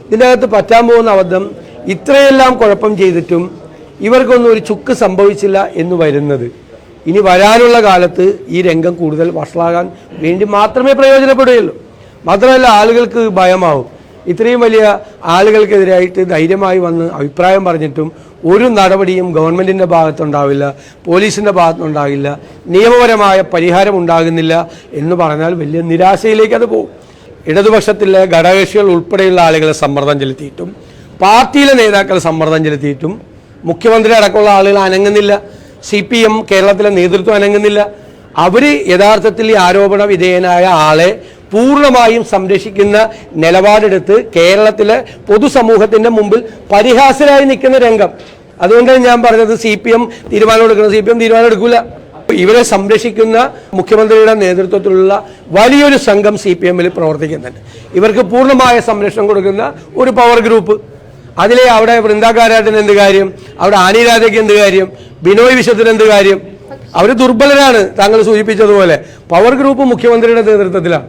ഇതിൻ്റെ അകത്ത് പറ്റാൻ പോകുന്ന അബദ്ധം ഇത്രയെല്ലാം കുഴപ്പം ചെയ്തിട്ടും ഇവർക്കൊന്നും ഒരു ചുക്ക് സംഭവിച്ചില്ല എന്ന് വരുന്നത് ഇനി വരാനുള്ള കാലത്ത് ഈ രംഗം കൂടുതൽ വഷളാകാൻ വേണ്ടി മാത്രമേ പ്രയോജനപ്പെടുകയുള്ളൂ. മാത്രമല്ല ആളുകൾക്ക് ഭയമാവും. ഇത്രയും വലിയ ആളുകൾക്കെതിരായിട്ട് ധൈര്യമായി വന്ന് അഭിപ്രായം പറഞ്ഞിട്ടും ഒരു നടപടിയും ഗവൺമെൻറ്റിൻ്റെ ഭാഗത്തുണ്ടാവില്ല, പോലീസിൻ്റെ ഭാഗത്തുനിന്നുണ്ടാകില്ല, നിയമപരമായ പരിഹാരം ഉണ്ടാകുന്നില്ല എന്ന് പറഞ്ഞാൽ വലിയ നിരാശയിലേക്ക് അത് പോകും. ഇടതുപക്ഷത്തിലെ ഘടകകക്ഷികൾ ഉൾപ്പെടെയുള്ള ആളുകളെ സമ്മർദ്ദം ചെലുത്തിയിട്ടും പാർട്ടിയിലെ നേതാക്കളെ സമ്മർദ്ദം ചെലുത്തിയിട്ടും മുഖ്യമന്ത്രി അടക്കമുള്ള ആളുകൾ അനങ്ങുന്നില്ല. CPM കേരളത്തിലെ നേതൃത്വം അനങ്ങുന്നില്ല. അവർ യഥാർത്ഥത്തിൽ ഈ ആരോപണ വിധേയനായ ആളെ പൂർണ്ണമായും സംരക്ഷിക്കുന്ന നിലപാടെടുത്ത് കേരളത്തിലെ പൊതുസമൂഹത്തിൻ്റെ മുമ്പിൽ പരിഹാസ്യരായി നിൽക്കുന്ന രംഗം. അതുകൊണ്ടാണ് ഞാൻ പറഞ്ഞത് CPM തീരുമാനം എടുക്കണം. CPM തീരുമാനം എടുക്കില്ല. ഇവരെ സംരക്ഷിക്കുന്ന മുഖ്യമന്ത്രിയുടെ നേതൃത്വത്തിലുള്ള വലിയൊരു സംഘം CPM-ൽ പ്രവർത്തിക്കുന്നുണ്ട്. ഇവർക്ക് പൂർണ്ണമായ സംരക്ഷണം കൊടുക്കുന്ന ഒരു പവർ ഗ്രൂപ്പ്. അതിലെ അവിടെ വൃന്ദാകാരാട്ടിന് എന്ത് കാര്യം, അവിടെ ആനി രാധയ്ക്ക് എന്ത് കാര്യം, ബിനോയ് വിശ്വത്തിന് എന്ത് കാര്യം? അവർ ദുർബലരാണ്. താങ്കൾ സൂചിപ്പിച്ചതുപോലെ പവർ ഗ്രൂപ്പ് മുഖ്യമന്ത്രിയുടെ നേതൃത്വത്തിലാണ്.